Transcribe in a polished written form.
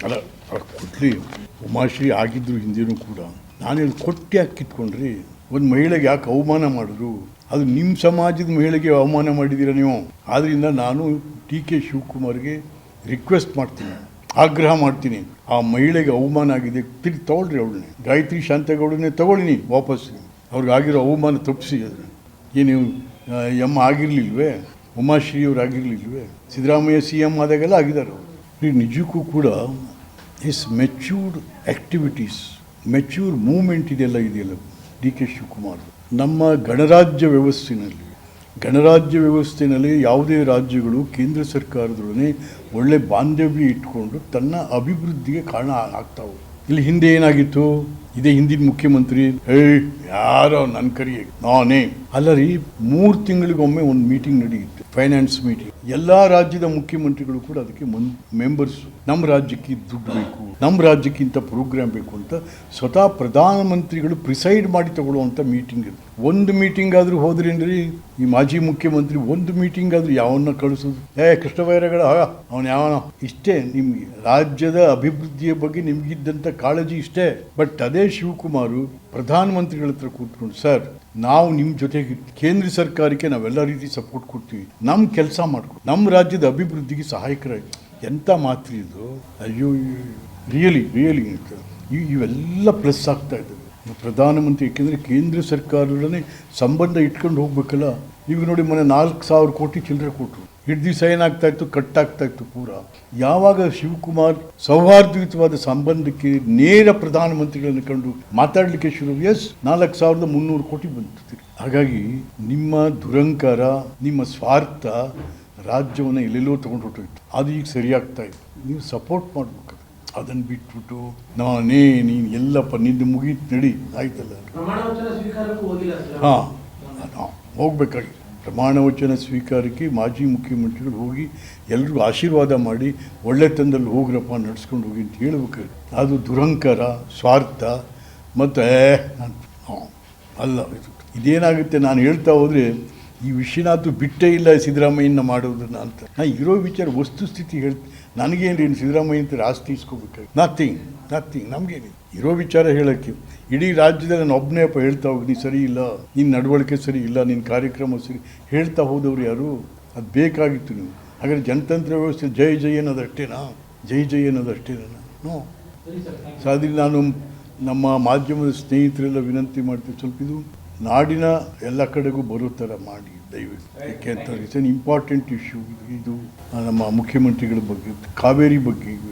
ಅಲ್ಲ ಕೊಡ್ಲಿ, ಉಮಾಶ್ರೀ ಆಗಿದ್ರು ಹಿಂದೆನೂ ಕೂಡ ನಾನು ಹೇಳಿ ಕೊಟ್ಟು ಯಾಕೆ ಕಿತ್ಕೊಂಡ್ರಿ? ಒಂದು ಮಹಿಳೆಗೆ ಯಾಕೆ ಅವಮಾನ ಮಾಡಿದ್ರು? ಅದು ನಿಮ್ಮ ಸಮಾಜದ ಮಹಿಳೆಗೆ ಅವಮಾನ ಮಾಡಿದ್ದೀರ ನೀವು. ಆದ್ದರಿಂದ ನಾನು ಡಿ.ಕೆ. ಶಿವಕುಮಾರ್ಗೆ ರಿಕ್ವೆಸ್ಟ್ ಮಾಡ್ತೀನಿ, ಆಗ್ರಹ ಮಾಡ್ತೀನಿ, ಆ ಮಹಿಳೆಗೆ ಅವಮಾನ ಆಗಿದೆ, ತಿರುಗಿ ತಗೊಳ್ರಿ ಅವಳನ್ನೇ, ಗಾಯತ್ರಿ ಶಾಂತಗೌಡನೇ ತಗೊಳ್ಳಿ ವಾಪಸ್. ಅವ್ರಿಗಾಗಿರೋ ಅವಮಾನ ತಪ್ಪಿಸಿ. ಏನು ಆಗಿರಲಿಲ್ವೇ? ಉಮಾಶ್ರೀ ಅವ್ರು ಆಗಿರಲಿಲ್ವೇ? ಸಿದ್ದರಾಮಯ್ಯ CM ಆದಾಗೆಲ್ಲ ಆಗಿದ್ದಾರೆ ಅವರು. ನಿಜಕ್ಕೂ ಕೂಡ ಮೆಚ್ಯೂರ್ಡ್ ಆ್ಯಕ್ಟಿವಿಟೀಸ್, ಮೆಚ್ಯೂರ್ ಮೂವ್ಮೆಂಟ್ ಇದೆಯಲ್ಲ ಡಿ.ಕೆ. ಶಿವಕುಮಾರ್. ನಮ್ಮ ಗಣರಾಜ್ಯ ವ್ಯವಸ್ಥೆಯಲ್ಲಿ ಯಾವುದೇ ರಾಜ್ಯಗಳು ಕೇಂದ್ರ ಸರ್ಕಾರದೊಡನೆ ಒಳ್ಳೆ ಬಾಂಧವ್ಯ ಇಟ್ಕೊಂಡು ತನ್ನ ಅಭಿವೃದ್ಧಿಗೆ ಕಾರಣ ಆಗ್ತಾವೆ. ಇಲ್ಲಿ ಹಿಂದೆ ಏನಾಗಿತ್ತು? ಇದೇ ಹಿಂದಿನ ಮುಖ್ಯಮಂತ್ರಿ ಯಾರೋ ನನ್ನ ಕರಿಯ ನಾನೇ ಅಲ್ಲ ರೀ, 3 ತಿಂಗಳಿಗೊಮ್ಮೆ ಒಂದು ಮೀಟಿಂಗ್ ನಡೆಯುತ್ತೆ, ಫೈನಾನ್ಸ್ ಮೀಟಿಂಗ್. ಎಲ್ಲ ರಾಜ್ಯದ ಮುಖ್ಯಮಂತ್ರಿಗಳು ಕೂಡ ಅದಕ್ಕೆ ಮೆಂಬರ್ಸು. ನಮ್ಮ ರಾಜ್ಯಕ್ಕೆ ದುಡ್ಡು ಬೇಕು, ನಮ್ಮ ರಾಜ್ಯಕ್ಕೆ ಇಂಥ ಪ್ರೋಗ್ರಾಮ್ ಬೇಕು ಅಂತ ಸ್ವತಃ ಪ್ರಧಾನಮಂತ್ರಿಗಳು ಪ್ರಿಸೈಡ್ ಮಾಡಿ ತಗೊಳ್ಳುವಂಥ ಮೀಟಿಂಗ್ ಇದು. ಒಂದು ಮೀಟಿಂಗ್ ಆದರೂ ಹೋದ್ರೇನ್ರಿ ಈ ಮಾಜಿ ಮುಖ್ಯಮಂತ್ರಿ? ಒಂದು ಮೀಟಿಂಗ್ ಆದರೂ ಯಾವನ್ನ ಕಳಿಸೋದು? ಕೃಷ್ಣ ಬೈರೇಗೌಡ ಅವನು ಯಾವನ? ಇಷ್ಟೇ ನಿಮಗೆ ರಾಜ್ಯದ ಅಭಿವೃದ್ಧಿಯ ಬಗ್ಗೆ ನಿಮಗಿದ್ದಂಥ ಕಾಳಜಿ ಇಷ್ಟೇ. ಬಟ್ ಅದೇ ಶಿವಕುಮಾರು ಪ್ರಧಾನಮಂತ್ರಿಗಳ ಹತ್ರ ಕೂತ್ಕೊಂಡು, ಸರ್ ನಾವು ನಿಮ್ಮ ಜೊತೆಗೆ ಕೇಂದ್ರ ಸರ್ಕಾರಕ್ಕೆ ನಾವೆಲ್ಲ ರೀತಿ ಸಪೋರ್ಟ್ ಕೊಡ್ತೀವಿ, ನಮ್ಮ ಕೆಲಸ ಮಾಡ್ಕೊಂಡು ನಮ್ಮ ರಾಜ್ಯದ ಅಭಿವೃದ್ಧಿಗೆ ಸಹಾಯಕರಾಗಿ. ಎಂಥ ಮಾತು ಇದು! ಅಯ್ಯೋ, ರಿಯಲಿ ಇವೆಲ್ಲ ಪ್ಲಸ್ ಆಗ್ತಾ ಇದ್ದಾವೆ ಪ್ರಧಾನಮಂತ್ರಿ. ಏಕೆಂದರೆ ಕೇಂದ್ರ ಸರ್ಕಾರದೊಡನೆ ಸಂಬಂಧ ಇಟ್ಕೊಂಡು ಹೋಗ್ಬೇಕಲ್ಲ. ಈಗ ನೋಡಿ, ಮೊನ್ನೆ 4,000 ಕೋಟಿ ಚಿಲ್ಲರೆ ಕೊಟ್ಟರು. ಹಿಡ್ದು ದಿವಸ ಏನಾಗ್ತಾ ಇತ್ತು, ಕಟ್ಟಾಗ್ತಾ ಇತ್ತು ಪೂರ. ಯಾವಾಗ ಶಿವಕುಮಾರ್ ಸೌಹಾರ್ದಯುತವಾದ ಸಂಬಂಧಕ್ಕೆ ನೇರ ಪ್ರಧಾನಮಂತ್ರಿಗಳನ್ನು ಕಂಡು ಮಾತಾಡಲಿಕ್ಕೆ ಶುರು, 4,300 ಕೋಟಿ ಬಂತು. ಹಾಗಾಗಿ ನಿಮ್ಮ ದುರಂಕಾರ, ನಿಮ್ಮ ಸ್ವಾರ್ಥ ರಾಜ್ಯವನ್ನು ಎಲ್ಲೆಲ್ಲೋ ತೊಗೊಂಡು ಹೊರಟೋಯ್ತು. ಅದು ಈಗ ಸರಿಯಾಗ್ತಾ ಇತ್ತು. ನೀವು ಸಪೋರ್ಟ್ ಮಾಡಬೇಕು. ಅದನ್ನು ಬಿಟ್ಬಿಟ್ಟು ನೀನು ಎಲ್ಲಪ್ಪ ನಿಂದು ಮುಗೀತು ನಡಿ ಆಯ್ತಲ್ಲ. ಹಾಂ, ಹೋಗ್ಬೇಕಾಗಿ ಪ್ರಮಾಣ ವಚನ ಸ್ವೀಕಾರಕ್ಕೆ ಮಾಜಿ ಮುಖ್ಯಮಂತ್ರಿಗಳು ಹೋಗಿ ಎಲ್ರಿಗೂ ಆಶೀರ್ವಾದ ಮಾಡಿ ಒಳ್ಳೆತನದಲ್ಲಿ ಹೋಗ್ರಪ್ಪ, ನಡ್ಸ್ಕೊಂಡು ಹೋಗಿ ಅಂತ ಹೇಳ್ಬೇಕು. ಅದು ದುರಂಕಾರ, ಸ್ವಾರ್ಥ ಮತ್ತು ಅಲ್ಲ. ಇದೇನಾಗುತ್ತೆ, ನಾನು ಹೇಳ್ತಾ ಹೋದರೆ ಈ ವಿಶ್ವನಾಥ್ ಬಿಟ್ಟೇ ಇಲ್ಲ ಸಿದ್ದರಾಮಯ್ಯನ ಮಾಡೋದನ್ನ ಅಂತ. ನಾನು ಇರೋ ವಿಚಾರ ವಸ್ತುಸ್ಥಿತಿ ಹೇಳ್ತೀನಿ. ನನಗೇನು ಸಿದ್ದರಾಮಯ್ಯ ಅಂತ ಆಸ್ತಿ ಇಸ್ಕೋಬೇಕಾಗಿ? ನಥಿಂಗ್. ನಮಗೇನು ಇರೋ ವಿಚಾರ ಹೇಳೋಕ್ಕೆ. ಇಡೀ ರಾಜ್ಯದಲ್ಲಿ ನಾನು ಒಬ್ಬನೇಪ್ಪ ಹೇಳ್ತಾ ಹೋಗಿ, ನೀನು ಸರಿ ಇಲ್ಲ, ನಿನ್ನ ನಡವಳಿಕೆ ಸರಿ ಇಲ್ಲ, ನಿನ್ನ ಕಾರ್ಯಕ್ರಮ ಸರಿ ಹೇಳ್ತಾ ಹೋದವ್ರು ಯಾರು? ಅದು ಬೇಕಾಗಿತ್ತು ನೀವು. ಹಾಗಾದ್ರೆ ಜನತಂತ್ರ ವ್ಯವಸ್ಥೆ ಜೈ ಅನ್ನೋದಷ್ಟೇನಾ? ಜೈ ಅನ್ನೋದಷ್ಟೇನಾ? ನೋ. ಸೊ ಅದ್ರಲ್ಲಿ ನಾನು ನಮ್ಮ ಮಾಧ್ಯಮದ ಸ್ನೇಹಿತರೆಲ್ಲ ವಿನಂತಿ ಮಾಡ್ತೀವಿ, ಸ್ವಲ್ಪ ಇದು ನಾಡಿನ ಎಲ್ಲ ಕಡೆಗೂ ಬರೋ ಥರ ಮಾಡಿ ದಯವಿಟ್ಟು. ಯಾಕೆ ಅಂತ ಇಟ್ಸ್ ಎನ್ ಇಂಪಾರ್ಟೆಂಟ್ ಇಶ್ಯೂ ಇದು. ನಮ್ಮ ಮುಖ್ಯಮಂತ್ರಿಗಳ ಬಗ್ಗೆ, ಕಾವೇರಿ ಬಗ್ಗೆ